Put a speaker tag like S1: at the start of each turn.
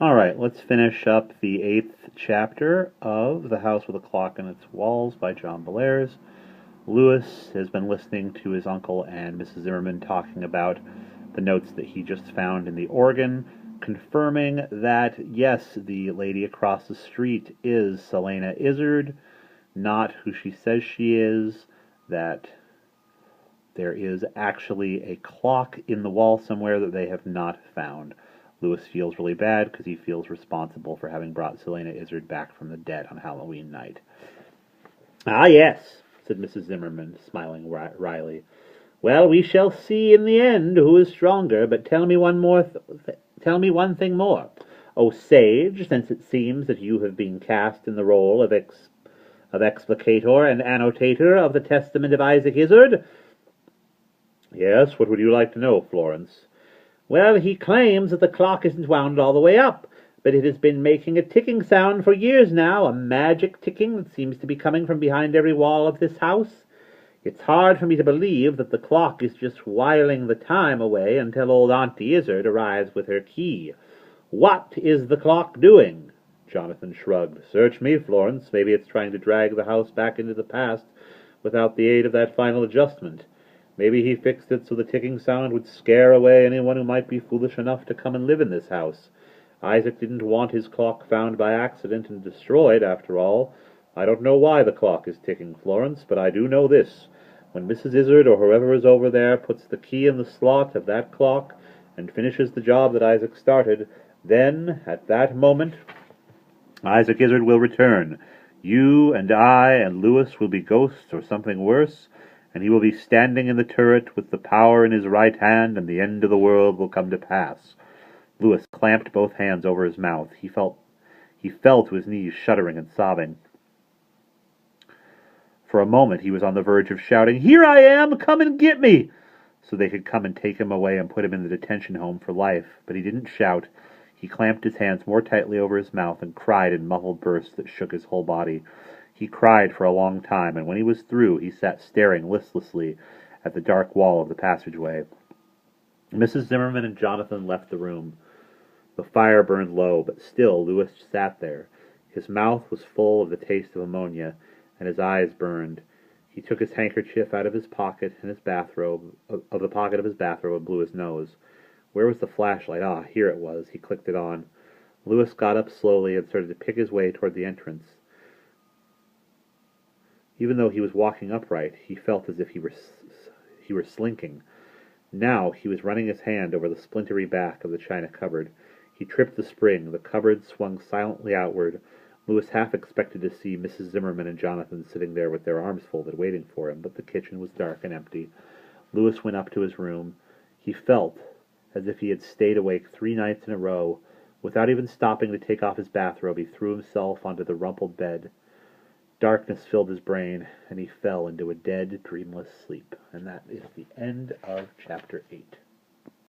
S1: All right, let's finish up the 8th chapter of The House with a Clock in Its Walls by John Bellairs. Lewis has been listening to his uncle and Mrs. Zimmerman talking about the notes that he just found in the organ, confirming that, yes, the lady across the street is Selena Izzard, not who she says she is, that there is actually a clock in the wall somewhere that they have not found. Lewis feels really bad because he feels responsible for having brought Selena Izzard back from the dead on Halloween night. "Ah, yes," said Mrs. Zimmerman, smiling wryly. "Well, we shall see in the end who is stronger, but tell me tell me one thing more. O sage, since it seems that you have been cast in the role of explicator and annotator of the testament of Isaac Izzard." "Yes, what would you like to know, Florence?" "Well, he claims that the clock isn't wound all the way up, but it has been making a ticking sound for years now, a magic ticking that seems to be coming from behind every wall of this house. It's hard for me to believe that the clock is just whiling the time away until old Auntie Izzard arrives with her key. What is the clock doing?" Jonathan shrugged. "Search me, Florence. Maybe it's trying to drag the house back into the past without the aid of that final adjustment. Maybe he fixed it so the ticking sound would scare away anyone who might be foolish enough to come and live in this house. Isaac didn't want his clock found by accident and destroyed, after all. I don't know why the clock is ticking, Florence, but I do know this. When Mrs. Izzard or whoever is over there puts the key in the slot of that clock and finishes the job that Isaac started, then, at that moment, Isaac Izzard will return. You and I and Lewis will be ghosts or something worse, and he will be standing in the turret with the power in his right hand, and the end of the world will come to pass." Lewis clamped both hands over his mouth. He fell to his knees, shuddering and sobbing. For a moment he was on the verge of shouting, "Here I am! Come and get me!" so they could come and take him away and put him in the detention home for life. But he didn't shout. He clamped his hands more tightly over his mouth and cried in muffled bursts that shook his whole body. He cried for a long time, and when he was through, he sat staring listlessly at the dark wall of the passageway. Mrs. Zimmerman and Jonathan left the room. The fire burned low, but still Lewis sat there. His mouth was full of the taste of ammonia, and his eyes burned. He took his handkerchief out of his pocket and his bathrobe, of the pocket of his bathrobe, and blew his nose. Where was the flashlight? Ah, here it was. He clicked it on. Lewis got up slowly and started to pick his way toward the entrance. Even though he was walking upright, he felt as if he were slinking. Now he was running his hand over the splintery back of the china cupboard. He tripped the spring. The cupboard swung silently outward. Lewis half expected to see Mrs. Zimmerman and Jonathan sitting there with their arms folded, waiting for him, but the kitchen was dark and empty. Lewis went up to his room. He felt as if he had stayed awake 3 nights in a row. Without even stopping to take off his bathrobe, he threw himself onto the rumpled bed. Darkness filled his brain, and he fell into a dead, dreamless sleep. And that is the end of Chapter 8.